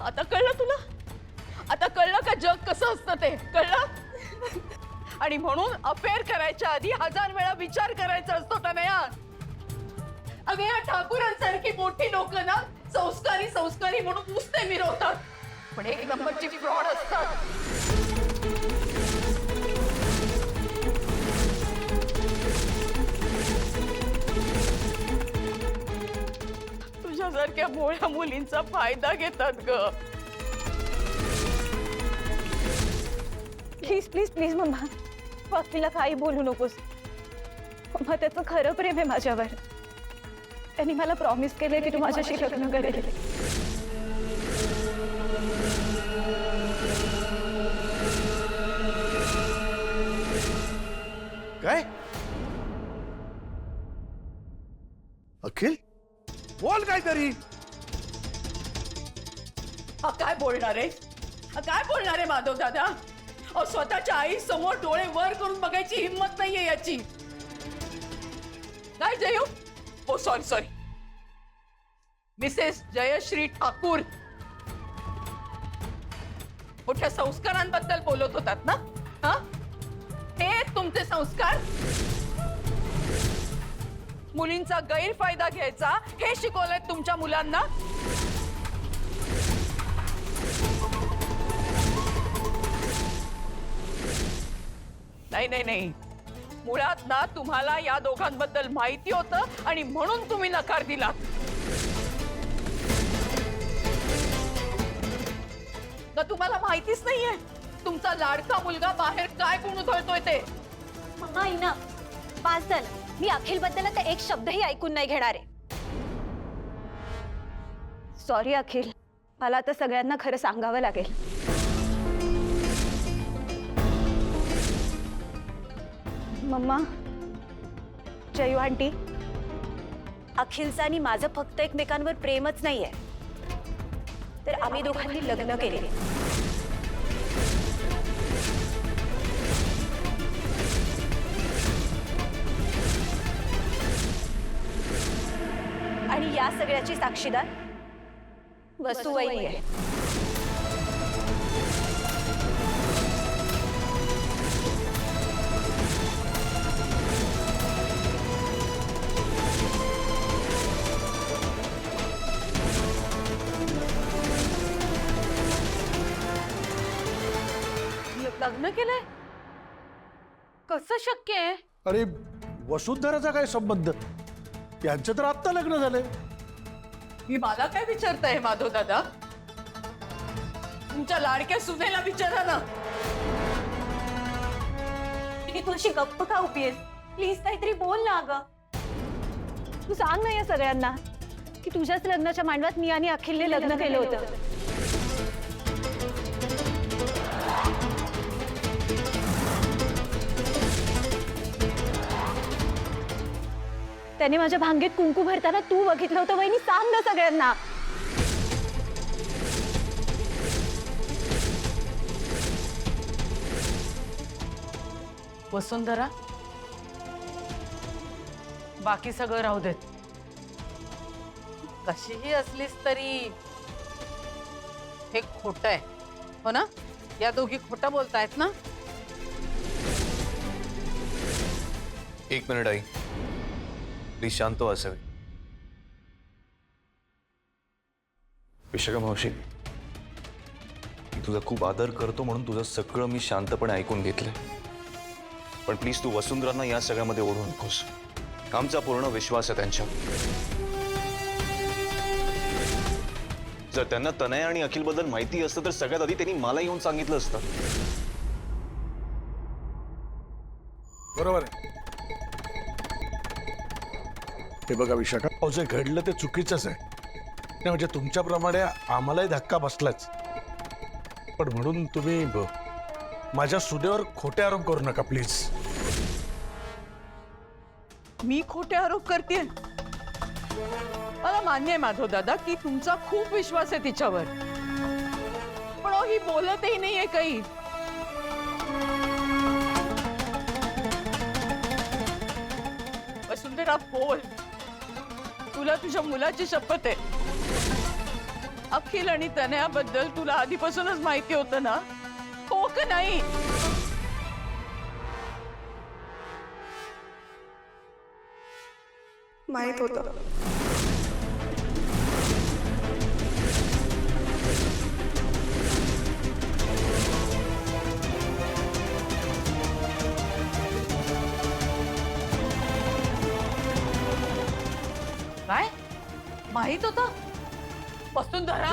आता कळलं तुला? आता कळलं का जग कसं असतं ते? कळलं? आणि म्हणून अफेअर करायच्या आधी 1000 वेळा विचार करायचा असतो तनया. अगं या ठाकूरांसारखी मोठी लोक ना संस्कारी संस्कारी म्हणून नुसते मिरवतात, पण एक नंबरची फ्रॉड असतात. तुझ्यासारख्या भोळ्या मुलींचा फायदा घेतात ग. प्लीज प्लीज प्लीज मम्मा, वकीलला काही बोलू नकोस. मम्मा, त्याचं खरं प्रेम आहे माझ्यावर. त्यांनी मला प्रॉमिस केलंय की तू माझ्याशी लग्न करेल. काय? अखिल बोल काहीतरी. हा काय बोलणार आहे? हा काय बोलणार आहे माधव दादा? अहो स्वतःच्या आई समोर डोळे वर करून बघायची हिम्मत नाहीये याची. काय जयू? ओ सॉरी मिसेस जयश्री ठाकूर मोठ्या संस्कारांबद्दल बोलत होतात ना? हा, हे तुमचे संस्कार? मुलींचा गैरफायदा घ्यायचा हे शिकवलंय तुमच्या मुलांना? नाही, मुळात ना तुम्हाला या दोघांबद्दल माहिती होतं आणि म्हणून तुम्ही नकार दिलात. का तुम्हाला माहितीच नाहीये तुमचा लाडका मुलगा बाहेर काय गुण उधळतोय ते? मम्मा इना, पास झालं. मी अखिल बद्दल आता एक शब्दही ऐकून नाही घेणार आहे. सॉरी अखिल, मला आता सगळ्यांना खरं सांगावं लागेल. मम्मा, जयू आंटी, अखिलचं आणि माझं फक्त एकमेकांवर प्रेमच नाहीये, तर आम्ही दोघांनी लग्न केले. आणि या सगळ्याची साक्षीदार वसुवैनी आहे. लग्न केलंय? कसं शक्य आहे? अरे वसुंधराचा काय संबंध? यांचं तर आत्ता लग्न झालंय. मी मला काय विचारताय माधव दादा? तुमच्या लाडक्या सुनेला विचारा ना. तू अशी गप्प का उभी आहेस? प्लीज काहीतरी बोल ना अगं. तू सांग ना या सगळ्यांना की तुझ्याच लग्नाच्या मांडवात मी आणि अखिलने लग्न केलं होतं. त्याने माझ्या भांगेत कुंकू भरताना तू बघितलं होतं वहिनी. सांग ना सगळ्यांना. वसुंधरा, बाकी सगळं राहू देत. कशीही असलीस तरी हे खोटं आहे, हो ना? या दोघी खोटं बोलतायत ना? एक मिनिट आई, प्लीज शांत हो असावी. विशाखा मावशी, मी तुझा खूप आदर करतो म्हणून तुझं सगळं मी शांतपणे ऐकून घेतलंय. पण प्लीज तू वसुंधरांना या सगळ्यामध्ये ओढू नकोस. आमचा पूर्ण विश्वास आहे त्यांच्यावर. जर त्यांना तनया आणि अखिल बद्दल माहिती असतं तर सगळ्यात आधी त्यांनी मला येऊन सांगितलं असतं. बरोबर आहे. हे बघा विशाखा, अहो जे घडलं ते चुकीचंच आहे. नाही म्हणजे तुमच्याप्रमाणे आम्हालाही धक्का बसलाच. पण म्हणून तुम्ही माझ्या सुनेवर खोटे आरोप करू नका प्लीज. मी खोटे आरोप करते? मला मान्य आहे माधव दादा की तुमचा खूप विश्वास आहे तिच्यावर, पण ही बोलतही नाहीये काही. वसुंधरा बोल, तुला तुझ्या मुलाची शपथ आहे. अखिल आणि तनयाबद्दल तुला आधीपासूनच माहिती होतं ना? हो का नाही? माहित होतं. काय माहित होतं? वसुंधरा,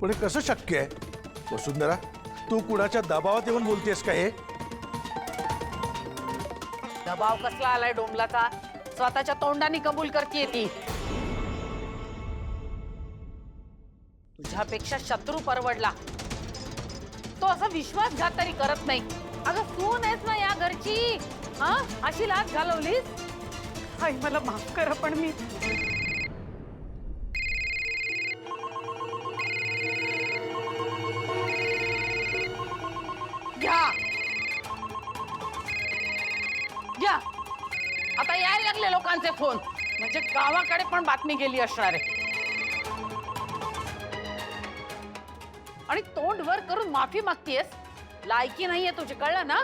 पण हे कसं शक्य आहे वसुंधरा? तू कुणाच्या दबावात येऊन बोलतेस का हे? दबाव कसला आलाय डोंबलाचा? स्वतःच्या तोंडाने कबूल करतीये ती. तुझ्यापेक्षा शत्रू परवडला. तो असा विश्वासघात तरी करत नाही. अगं सून आहेस ना या घरची, हा? अशी लाज घालवलीस? आई मला माफ करा, पण मी घ्या घ्या. आता यायला लागले लोकांचे फोन, म्हणजे गावाकडे पण बातमी गेली असणार आहे. आणि तोंड वर करून माफी मागतेस. लायकी नाहीये तुझी, कळलं ना?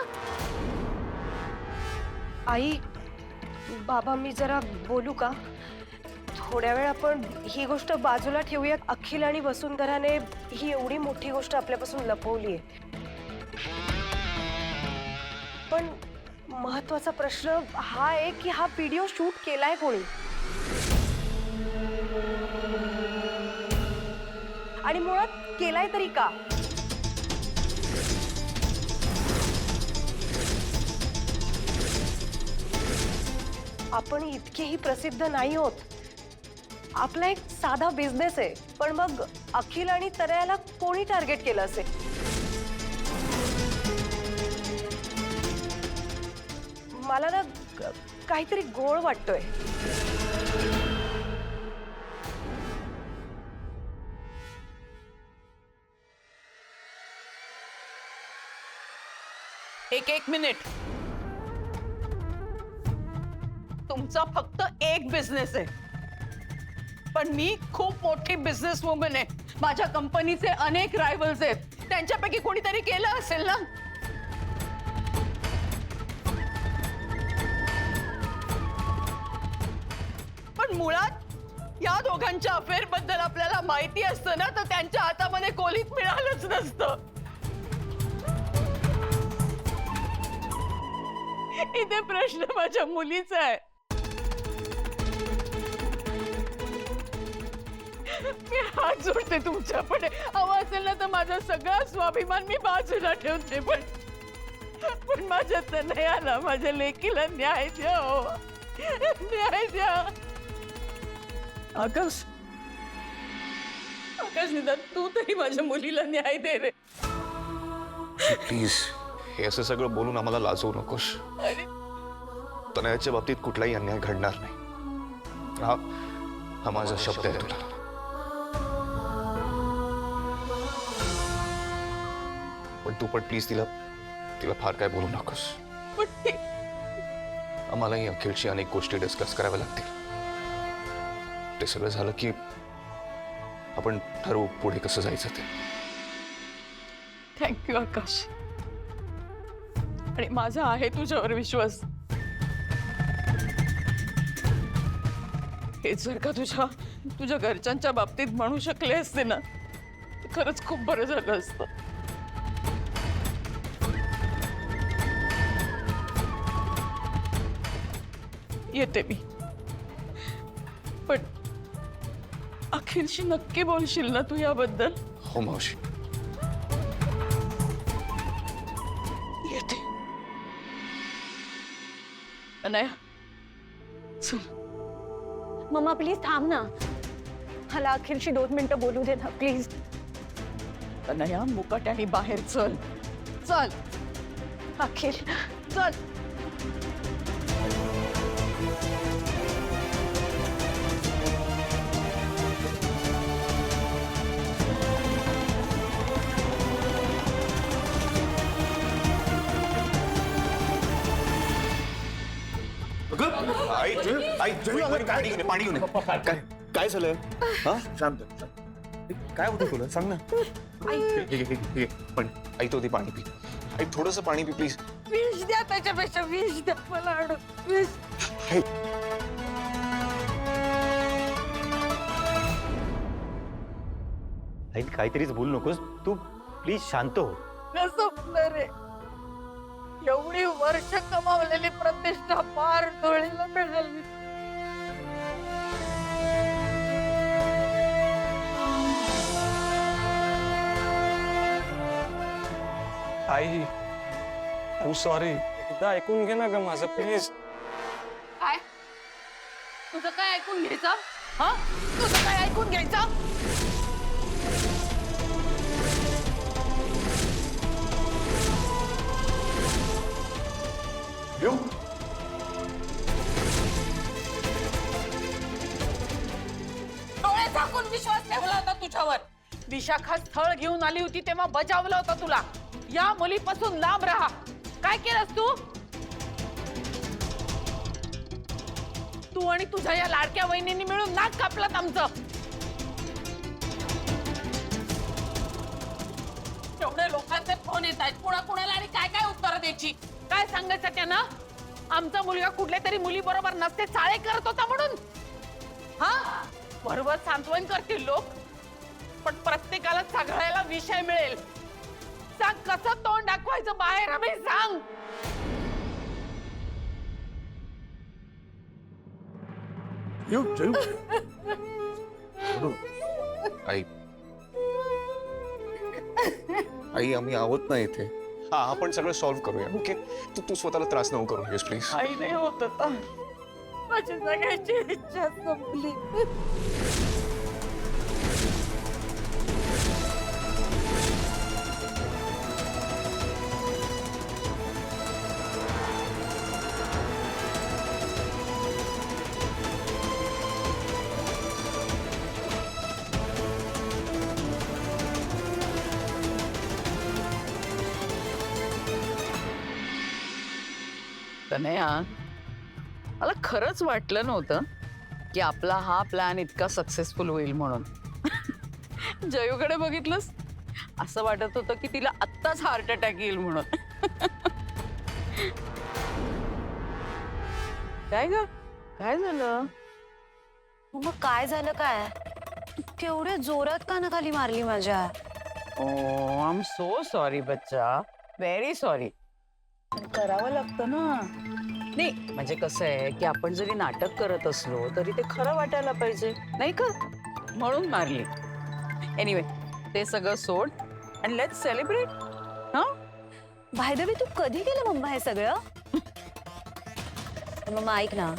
आई, बाबा मी जरा बोलू का? थोड्या वेळ आपण ही गोष्ट बाजूला ठेवूया. अखिल आणि वसुंधराने ही एवढी मोठी गोष्ट आपल्यापासून लपवली आहे. पण महत्वाचा प्रश्न हा आहे की हा व्हिडिओ शूट केलाय कोणी? आणि मुळात केलाय तरी का? आपण इतकेही प्रसिद्ध नाही होत. आपला एक साधा बिझनेस आहे. पण मग अखिल आणि तनयाला कोणी टार्गेट केलं असेल? मला ना काहीतरी गोळ वाटतोय. एक मिनिट. तुमचा फक्त एक बिझनेस आहे, पण मी खूप मोठी बिझनेस वुमन आहे. माझ्या कंपनीचे अनेक रायव्हल्स आहेत. त्यांच्यापैकी कोणीतरी केलं असेल ना? पण मुळात या दोघांच्या अफेअर बद्दल आपल्याला माहिती असतं ना, तर त्यांच्या हातामध्ये कोलीत मिळालंच नसतं. इथे प्रश्न माझ्या मुलीचा आहे. मी हात जोडते तुमच्या पुढे. हवं असेल ना तर माझा सगळा स्वाभिमान मी बाजूला ठेवते, पण माझ्या तनयाला, माझ्या लेकीला न्याय द्या. हो, न्याय द्या. आकाश, आकाश, निदान तू तरी माझ्या मुलीला न्याय दे रे. प्लीज हे असं सगळं बोलून आम्हाला लाजवू नकोस. अरे तनयाच्या बाबतीत कुठलाही अन्याय घडणार नाही. हा माझा शब्द आहे तुला. पण तू पण प्लीज तिला फार काय बोलू नकोस. पण ते आम्हालाही अखिलशी अनेक गोष्टी डिस्कस कराव्या लागतील. ते सगळं झालं की आपण ठरवू पुढे कसं जायचं ते. थँक्यू आकाश. आणि माझा आहे तुझ्यावर विश्वास. हे जर का तुझ्या घरच्यांच्या बाबतीत म्हणू शकले असते ना, तर खरंच खूप बरं झालं असतं. येते मी. पण अखिलशी नक्की बोलशील ना तू याबद्दल? हो मावशी. येते. अनया, चल. मम्मा प्लीज थांब ना. मला अखिलशी 2 मिनिटं बोलू दे ना प्लीज. अनया, मुकाट्याने बाहेर चल. चल अखिल, चल. पाणी घेऊन काय झालं हा शांत काय होतं तुला सांग ना पण आई तो ती पाणी पी आई थोडस पाणी पी प्लीज विष द्या त्याच्यापेक्षा विष द्या मला विष. आई काहीतरीच बोलू नकोस तू प्लीज शांत हो. कसं होणार रे? एवढी वर्ष कमावलेली प्रतिष्ठा पार डोळीला मिळाली. आई आय सॉरी एकदा ऐकून घे ना ग माझं प्लीज. काय तुझं काय ऐकून घ्यायचं? हा तुझं काय ऐकून घ्यायचं? येऊ डोळे झाकून विश्वास ठेवला होता तुझ्यावर. विशाखा स्थळ घेऊन आली होती तेव्हा बजावलं होतं तुला, या मुलीपासून लांब राहा. काय केलंस तू? तू आणि तुझ्या या लाडक्या वहिनींनी मिळून नाक कापलात आमचं. एवढे लोकांचे फोन येत आहेत, कुणाला आणि काय काय उत्तर द्यायची? काय सांगायचं त्यांना? आमचा मुलगा कुठल्या तरी मुली बरोबर नसते चाळे करत होता म्हणून? हा बरोबर सांत्वन करतील लोक, पण प्रत्येकाला सगळ्याला विषय मिळेल. सांग कसं तोंड दाखवायचं बाहेर? आम्ही सांग. येऊ जेऊ आई आई आम्ही आहोत ना इथे. हा आपण सगळं सॉल्व्ह करूया ओके. तू स्वतःला त्रास नको करू येस प्लीज. आई नाही होत आता. माझी जगायची इच्छा संपली. तनया, मला खरंच वाटलं नव्हतं की आपला हा प्लॅन इतका सक्सेसफुल होईल म्हणून. जयूकडे बघितलंस, असं वाटत होतं की तिला आत्ताच हार्ट अटॅक येईल म्हणून. काय ग, काय झालं? मग काय झालं काय? केवढ्या जोरात कानाखाली मारली माझ्या. ओ आय एम सो सॉरी बच्चा, व्हेरी सॉरी. करावं लागतं ना. नाही म्हणजे कसं आहे की आपण जरी नाटक करत असलो तरी ते खरं वाटायला पाहिजे नाही का, म्हणून मारली. एनिवे ते सगळं सोड आणि लेट्स सेलिब्रेट. हा बाय द वे तू कधी केलं मम्मा हे सगळं? मम्मा ऐक ना,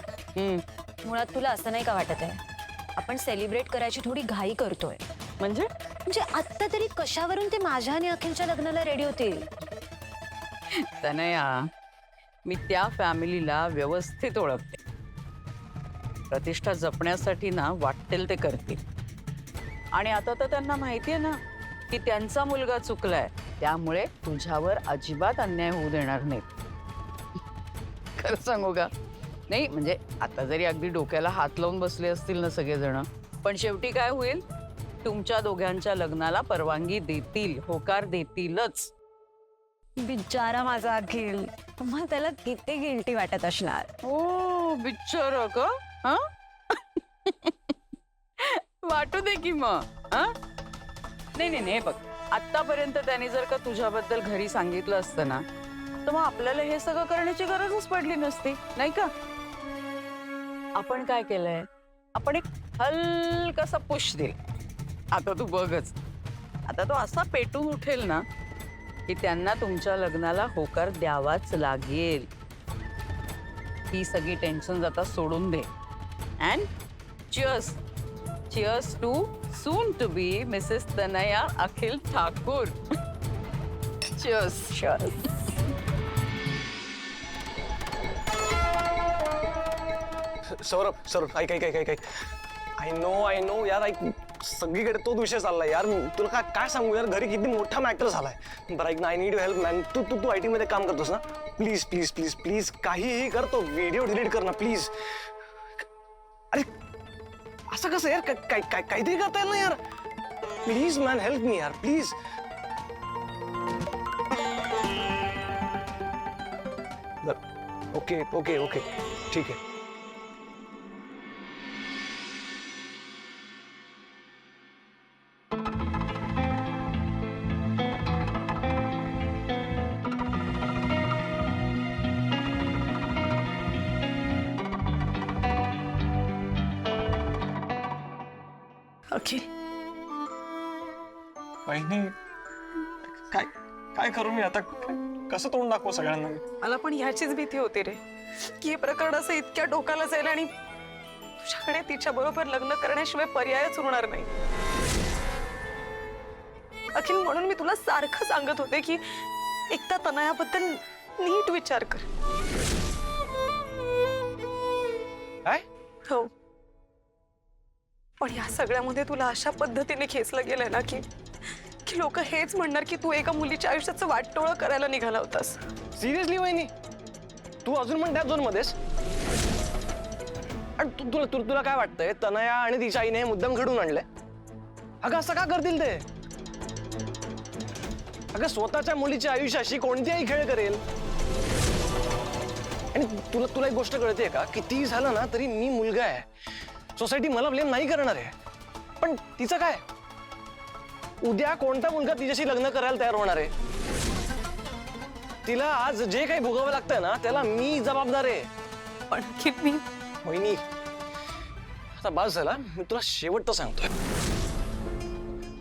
मुळात तुला असं नाही का वाटत आहे आपण सेलिब्रेट करायची थोडी घाई करतोय? म्हणजे आत्ता तरी कशावरून ते माझ्या आणि अखिलच्या लग्नाला रेडी होतील? तनया, मी त्या फॅमिलीला व्यवस्थित ओळखते. प्रतिष्ठा जपण्यासाठी ना वाटेल ते करतील. आणि आता तर त्यांना माहितीये ना की त्यांचा मुलगा चुकलाय, त्यामुळे तुझ्यावर अजिबात अन्याय होऊ देणार नाही. खरं सांगू का? नाही म्हणजे आता जरी अगदी डोक्याला हात लावून बसले असतील ना सगळेजण, पण शेवटी काय होईल, तुमच्या दोघांच्या लग्नाला परवानगी देतील, होकार देतीलच. बिचारा माझा अखिल, मग त्याला किती गिल्टी वाटत असणार. ओ बिचारा का? हा वाटू दे की मग. हा नाही नाही नाही, बघ आतापर्यंत त्याने जर का तुझ्याबद्दल घरी सांगितलं असतं ना, तर मग आपल्याला हे सगळं करण्याची गरजच पडली नसती नाही का. आपण काय केलंय, आपण एक हलकासा पुश दिल. आता तू बघच, आता तो असा पेटून उठेल ना की त्यांना तुमच्या लग्नाला होकार द्यावाच लागेल. ही सगळी टेन्शन आता सोडून दे. And cheers, cheers to soon to be Mrs Tanaya Akhil Thakur. Cheers. Cheers. Saurabh Saurabh ऐक ऐक ऐक ऐक ऐक आय नो यार, ऐक सगळीकडे तोच विषय चाललाय यार. तुला काय सांगू यार, घरी किती मोठा मॅटर झालाय. बरं ऐक ना, आय नीड हेल्प मॅन. तू आय टी मध्ये काम करतोस ना, प्लीज प्लीज प्लीज प्लीज काहीही कर, तो व्हिडिओ डिलीट कर ना प्लीज. अरे असं कसं यार काहीतरी करता येईल ना यार प्लीज मॅन हेल्प मी यार प्लीज ओके ओके ओके ठीक आहे अखिल वहिनी काय काय करू मी आता कसं तोंड दाखवू सगळ्यांना मला पण ह्याचीच भीती होती रे की हे प्रकरण असं इतक्या डोकाला जाईल आणि तुझ्याकडे तिच्या बरोबर लग्न करण्याशिवाय पर्यायच उरणार नाही अखिल म्हणून मी तुला सारखं सांगत होते की एकदा तनयाबद्दल नीट विचार कर काय हो पण या सगळ्यामध्ये तुला अशा पद्धतीने खेचलं गेलंय ना की लोक हेच म्हणणार की तू एका मुलीच्या आयुष्याचं वाटोळं करायला निघाला होतास सिरियसली वहिनी तू अजून पण त्या झोन मध्येस आणि तुला काय वाटतंय तनया आणि तिच्या आईने हे मुद्दाम घडून आणलंय अगं असं का करतील ते अगं स्वतःच्या मुलीच्या आयुष्याशी कोणतीही खेळ करेल आणि तुला एक गोष्ट कळते का कितीही झालं ना तरी मी मुलगा आहे सोसायटी मला ब्लेम नाही करणार आहे पण तिचं काय उद्या कोणता मुलगा तिच्याशी लग्न करायला तयार होणार आहे तिला आज जे काही भोगावं लागतंय ना त्याला मी जबाबदार आहे पण की मी वहिनी आता बास झाला मी तुला शेवटचं सांगतोय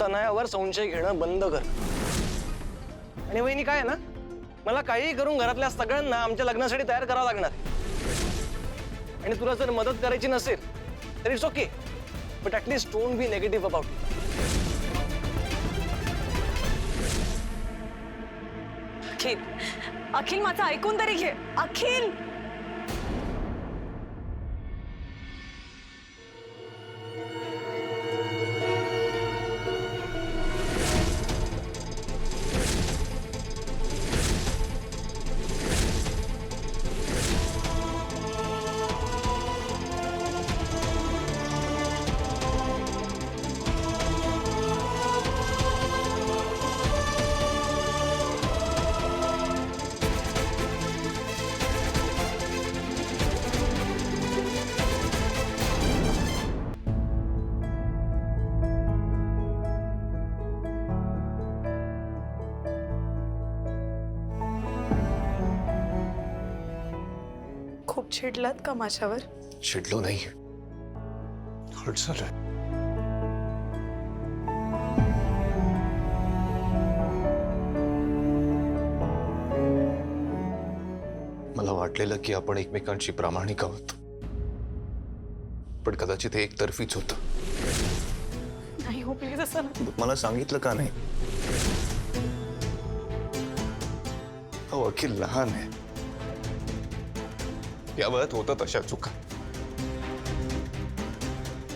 तनयावर संशय घेणं बंद कर आणि वहिनी काय आहे ना मला काही करून घरातल्या सगळ्यांना आमच्या लग्नासाठी तयार करावं लागणार आणि तुला जर मदत करायची नसेल तर it's okay but at least don't be negative about Akhil Akhil माझं ऐकून तरी घे अखिल खूप चिडलात का माझ्यावर चिडलो नाही हर्ट झालंय मला वाटलेलं की आपण एकमेकांशी प्रामाणिक आहोत पण कदाचित हे एकतर्फीच होतं नाही हो प्लीज असं ना मला सांगितलं का नाही अहो अखिल लहान आहे या वयात होतात अशा चुका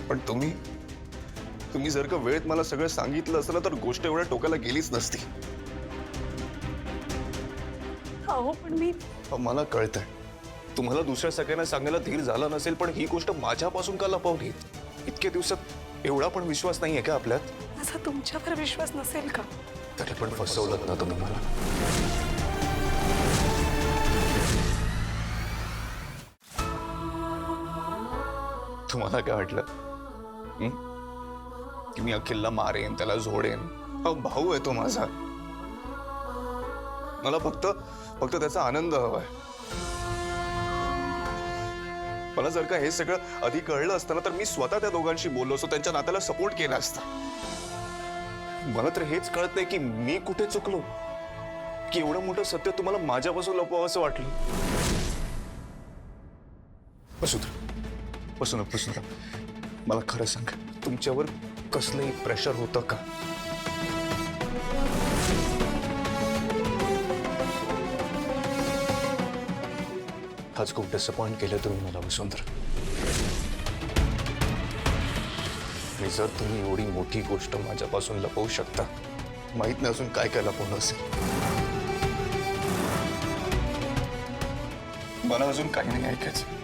पण तुम्ही जर का वेळेत मला सगळं सांगितलं असतं ना तर गोष्ट एवढ्या टोकाला गेलीच नसती हो पण मी मला कळतंय तुम्हाला दुसऱ्या सगळ्यांना सांगायला धीर झाला नसेल पण ही गोष्ट माझ्यापासून का लपवली इतक्या दिवसात एवढा पण विश्वास नाहीये का आपल्यात माझा तुमच्यावर विश्वास नसेल का तरी पण फसवलं ना तुम्ही मला तुम्हाला काय वाटलं की मी अखिलला मारेन त्याला झोडेन भाऊ आहे तो माझा मला फक्त त्याचा आनंद हवाय मला जर का हे सगळं आधी कळलं असतं ना तर मी स्वतः त्या दोघांशी बोललो असतो त्यांच्या नात्याला सपोर्ट केला असता मला तर हेच कळत नाही की मी कुठे चुकलो की एवढं मोठं सत्य तुम्हाला माझ्यापासून लपवावं असं वाटलं वसुंधरा मला खरं सांग तुमच्यावर कसलंही प्रेशर होतं का आज खूप डिसअपॉइंट केलं तुम्ही मला वसुंधरा आणि जर तुम्ही एवढी मोठी गोष्ट माझ्यापासून लपवू शकता माहित नाही अजून काय काय लपवलं असेल मला अजून काही नाही ऐकायचं